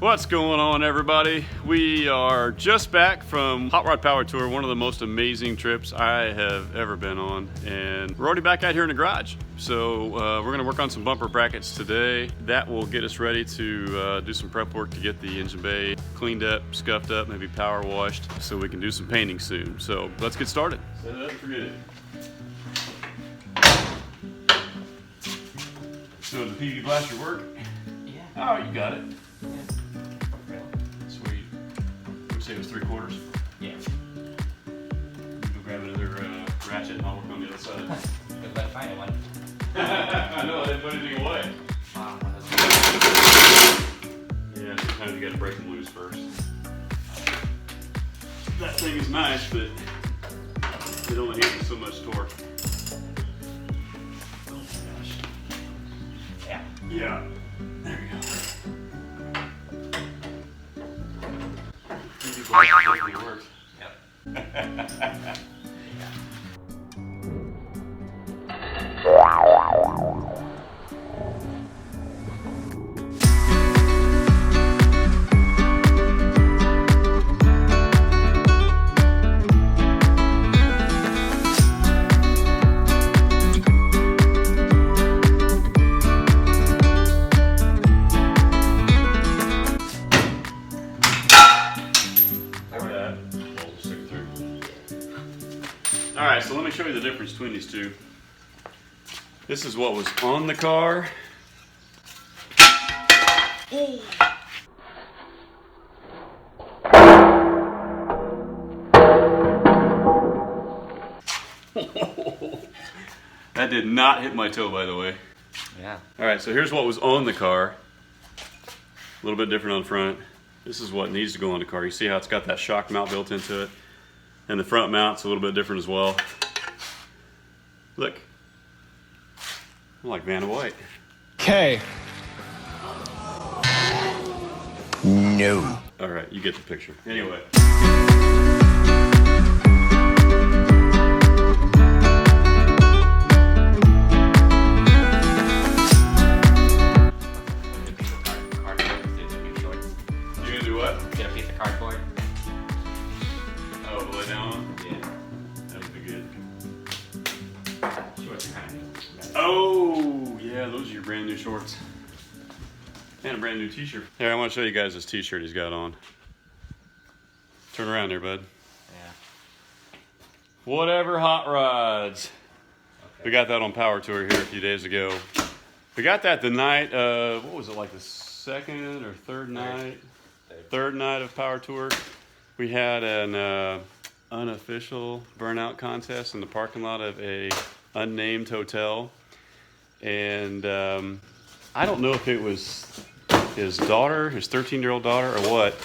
What's going on, everybody? We are just back from Hot Rod Power Tour, one of the most amazing trips I have ever been on, and we're already back out here in the garage. So we're gonna work on some bumper brackets today. That will get us ready to do some prep work to get the engine bay cleaned up, scuffed up, maybe power washed, so we can do some painting soon. So let's get started. Set it up and forget it. So the PV blaster work? Yeah. Oh, you got it. Yeah. Sweet. Would you say it was 3/4? Yeah. Go grab another ratchet and I'll work on the other side. Good luck finding one. I know, I didn't put anything away. Yeah, sometimes you gotta break them loose first. That thing is nice, but it only handles so much torque. Oh my gosh. Yeah. Yeah. There you go. Definitely works. Yep. Alright, so let me show you the difference between these two. This is what was on the car. Ooh. That did not hit my toe, by the way. Yeah. Alright, so here's what was on the car. A little bit different on front. This is what needs to go on the car. You see how it's got that shock mount built into it? And the front mount's a little bit different as well. Look. I'm like Vanna White. Okay. No. Alright, you get the picture. Anyway. You gonna do what? Get a piece of cardboard. Oh, lay down? Yeah. That would be good. Shorts are kind of new. Oh, yeah, those are your brand new shorts. And a brand new t-shirt. Here, I want to show you guys this t-shirt he's got on. Turn around there, bud. Yeah. Whatever Hot Rods. Okay. We got that on Power Tour here a few days ago. We got that the night of, what was it, like the second or third night? Third night of Power Tour. We had an unofficial burnout contest in the parking lot of a unnamed hotel. And I don't know if it was his daughter, his 13-year-old daughter, or what.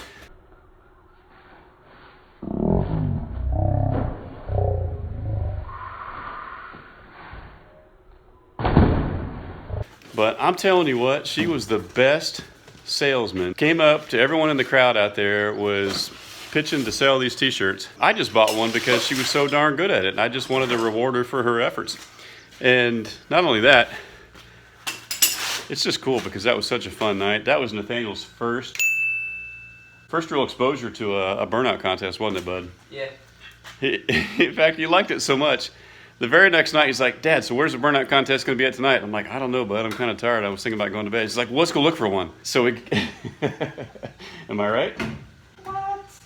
But I'm telling you what, she was the best salesman. Came up to everyone in the crowd out there, was pitching to sell these t-shirts. I just bought one because she was so darn good at it, and I just wanted to reward her for her efforts. And not only that, it's just cool because that was such a fun night. That was Nathaniel's first real exposure to a burnout contest, wasn't it, bud? Yeah. In fact, he liked it so much. The very next night, he's like, Dad, so where's the burnout contest going to be at tonight? I'm like, I don't know, bud. I'm kind of tired. I was thinking about going to bed. He's like, well, let's go look for one. So we... Am I right?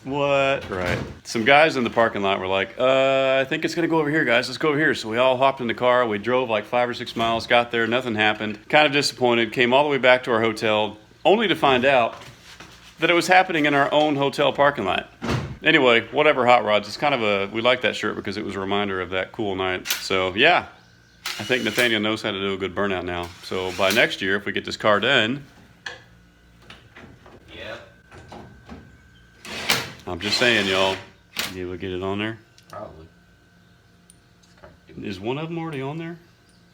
What? Right. Some guys in the parking lot were like, I think it's going to go over here, guys. Let's go over here. So we all hopped in the car. We drove like 5 or 6 miles, got there. Nothing happened. Kind of disappointed. Came all the way back to our hotel, only to find out that it was happening in our own hotel parking lot. Anyway, whatever Hot Rods. It's kind of we like that shirt because it was a reminder of that cool night. So yeah, I think Nathaniel knows how to do a good burnout now. So by next year, if we get this car done, Yep. I'm just saying, y'all, you able to get it on there? Probably. Is one of them already on there?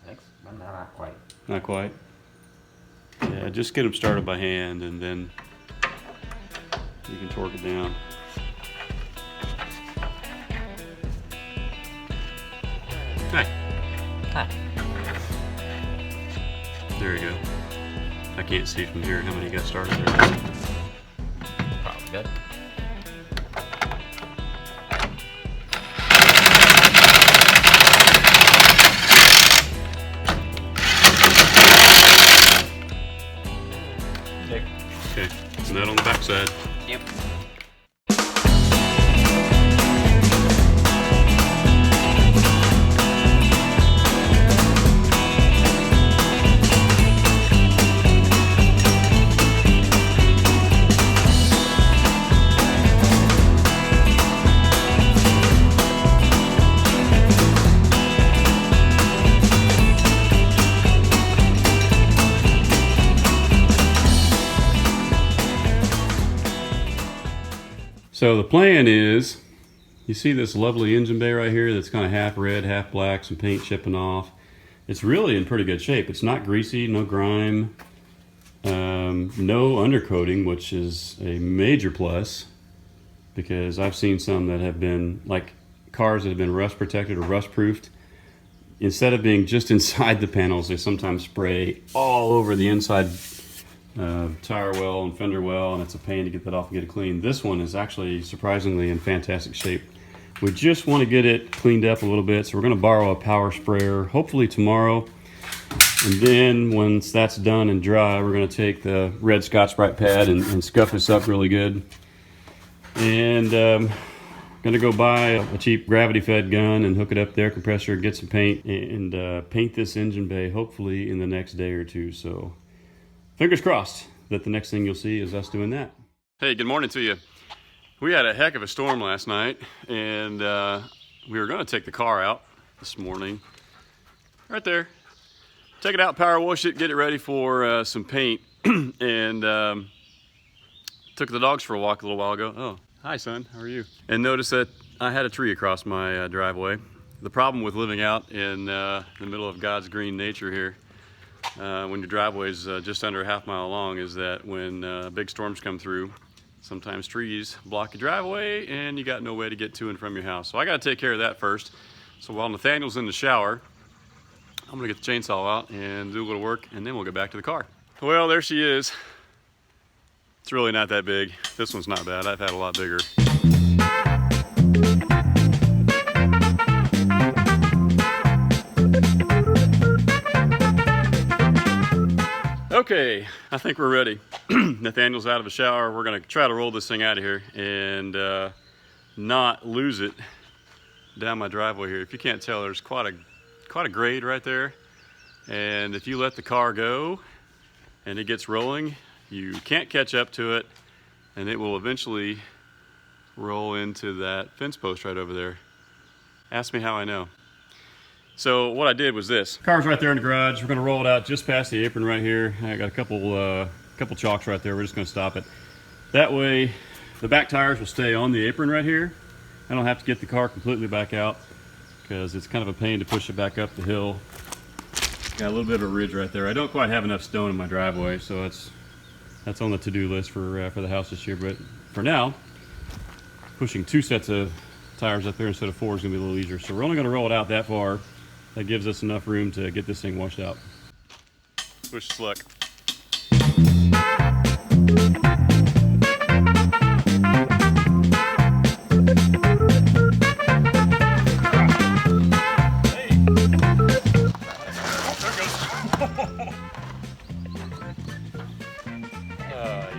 Thanks. Well, no, not quite. Not quite. Yeah, just get them started by hand and then you can torque it down. Hi. Hi. There you go. I can't see from here how many you got started there. Good. Tick. Okay, so that on the back side. Yep. So the plan is, you see this lovely engine bay right here that's kind of half red, half black, some paint chipping off. It's really in pretty good shape. It's not greasy, no grime, no undercoating, which is a major plus, because I've seen some that have been, like cars that have been rust protected or rust proofed. Instead of being just inside the panels, they sometimes spray all over the inside tire well and fender well, and it's a pain to get that off and get it clean. This one is actually surprisingly in fantastic shape. We just want to get it cleaned up a little bit, so we're going to borrow a power sprayer hopefully tomorrow, and then once that's done and dry, we're going to take the red Scotch-Brite pad and scuff this up really good. And going to go buy a cheap gravity-fed gun and hook it up there, compressor, get some paint, and paint this engine bay hopefully in the next day or two. So fingers crossed that the next thing you'll see is us doing that. Hey, good morning to you. We had a heck of a storm last night, and we were going to take the car out this morning. Right there. Take it out, power wash it, get it ready for some paint, and took the dogs for a walk a little while ago. Oh, hi son, how are you? And noticed that I had a tree across my driveway. The problem with living out in the middle of God's green nature here, when your driveway is just under a half-mile long, is that when big storms come through, sometimes trees block your driveway and you got no way to get to and from your house. So I got to take care of that first. So while Nathaniel's in the shower, I'm gonna get the chainsaw out and do a little work, and then we'll get back to the car. Well, there she is. It's really not that big. This one's not bad. I've had a lot bigger. Okay, I think we're ready. Nathaniel's out of the shower. We're gonna try to roll this thing out of here and not lose it down my driveway here. If you can't tell, there's quite a grade right there. And if you let the car go and it gets rolling, you can't catch up to it, and it will eventually roll into that fence post right over there. Ask me how I know. So what I did was this. Car's right there in the garage. We're gonna roll it out just past the apron right here. I got a couple chocks right there. We're just gonna stop it. That way, the back tires will stay on the apron right here. I don't have to get the car completely back out, because it's kind of a pain to push it back up the hill. Got a little bit of a ridge right there. I don't quite have enough stone in my driveway, so that's on the to-do list for the house this year. But for now, pushing 2 sets of tires up there instead of 4 is gonna be a little easier. So we're only gonna roll it out that far. That gives us enough room to get this thing washed out. Wish us luck.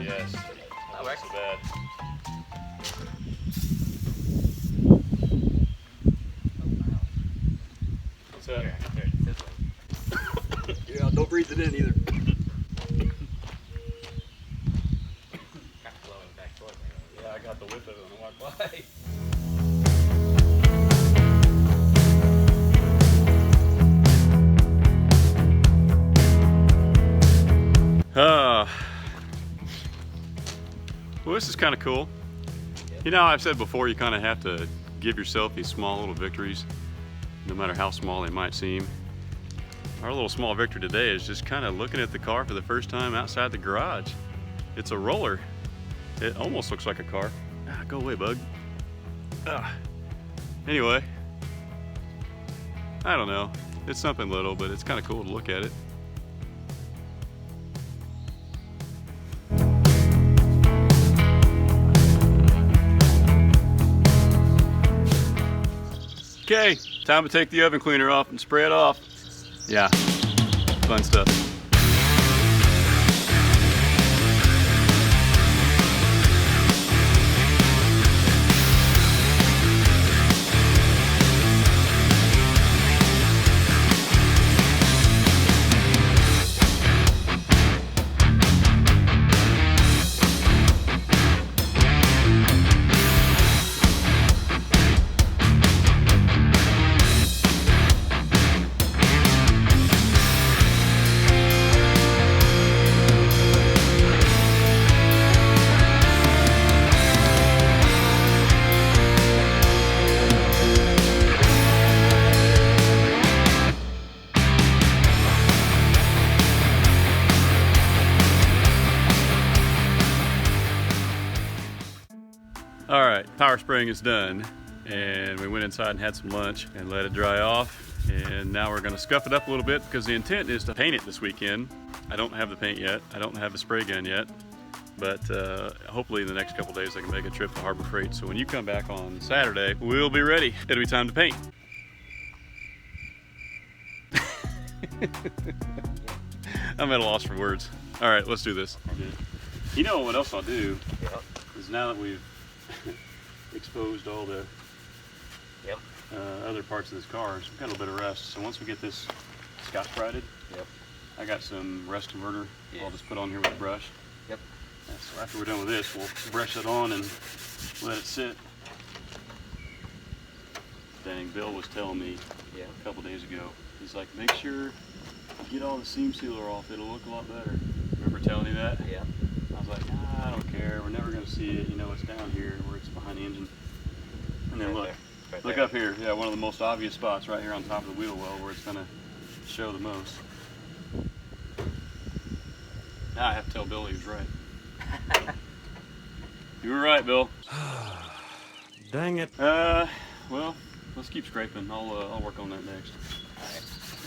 Yes. That works. So bad. What's that? Yeah, don't breathe it in either. Yeah, I got the whiff of it on the walk by. Well, this is kind of cool. You know, I've said before, you kind of have to give yourself these small little victories, no matter how small they might seem. Our little small victory today is just kind of looking at the car for the first time outside the garage. It's a roller. It almost looks like a car. Ah, go away, bug. Anyway, I don't know. It's something little, but it's kind of cool to look at it. Okay, time to take the oven cleaner off and spray it off. Yeah, fun stuff. All right, power spraying is done, and we went inside and had some lunch and let it dry off. And now we're gonna scuff it up a little bit because the intent is to paint it this weekend. I don't have the paint yet. I don't have the spray gun yet, but hopefully in the next couple days I can make a trip to Harbor Freight. So when you come back on Saturday, we'll be ready. It'll be time to paint. I'm at a loss for words. All right, let's do this. You know what else I'll do? Yep. Is now that we've exposed all the other parts of this car, so we've got a little bit of rust. So once we get this Scotch-Brighted, I got some rust converter I'll just put on here with a brush. Yep. So after we're done with this, we'll brush it on and let it sit. Dang, Bill was telling me a couple days ago, he's like, make sure you get all the seam sealer off, it'll look a lot better. Remember telling you that? Yeah. I was like, nah, I don't care, we're never gonna see it, you know, it's down here where it's behind the engine. And then look up here, one of the most obvious spots right here on top of the wheel well where it's gonna show the most. Now I have to tell Bill he was right. You were right, Bill. Dang it. Well, let's keep scraping. I'll work on that next.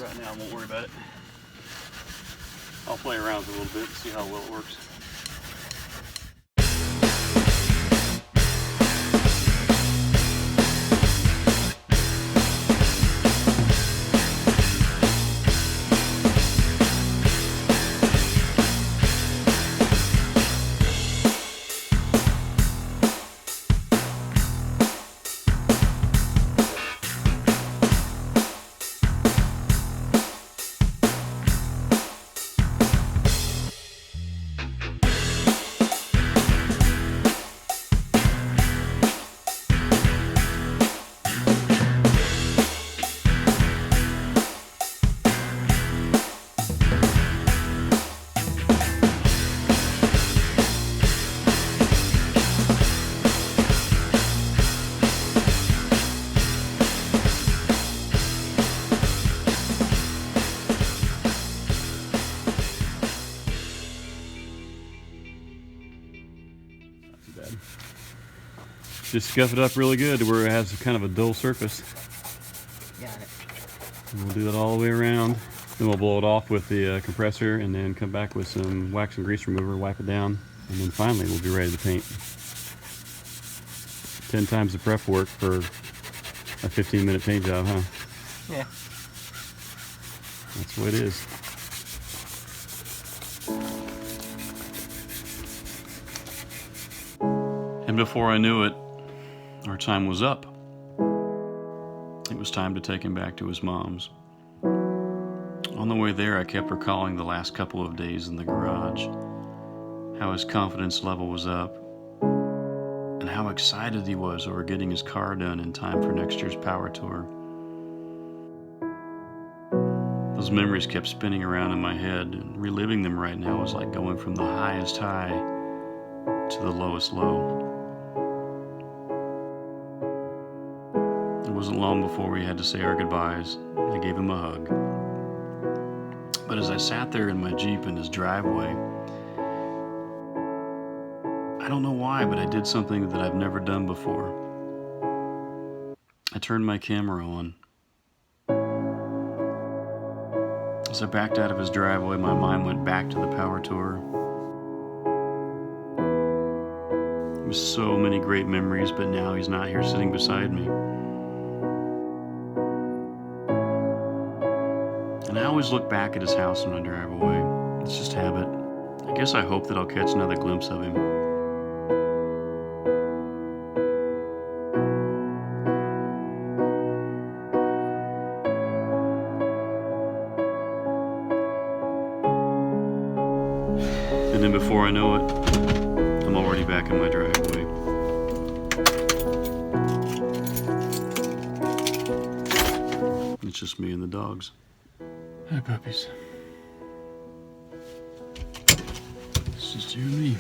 Right now I won't worry about it. I'll play around with it a little bit and see how well it works. Just scuff it up really good to where it has kind of a dull surface. Got it. And we'll do that all the way around. Then we'll blow it off with the compressor and then come back with some wax and grease remover, wipe it down, and then finally we'll be ready to paint. 10 times the prep work for a 15-minute paint job, huh? Yeah. That's what it is. And before I knew it, our time was up. It was time to take him back to his mom's. On the way there, I kept recalling the last couple of days in the garage, how his confidence level was up, and how excited he was over getting his car done in time for next year's power tour. Those memories kept spinning around in my head, and reliving them right now was like going from the highest high to the lowest low. It wasn't long before we had to say our goodbyes. I gave him a hug. But as I sat there in my Jeep in his driveway, I don't know why, but I did something that I've never done before. I turned my camera on. As I backed out of his driveway, my mind went back to the power tour. It was so many great memories, but now he's not here sitting beside me. always look back at his house when I drive away. It's just habit. I guess I hope that I'll catch another glimpse of him. And then before I know it, I'm already back in my driveway. It's just me and the dogs. Hi, puppies. It's just you and me.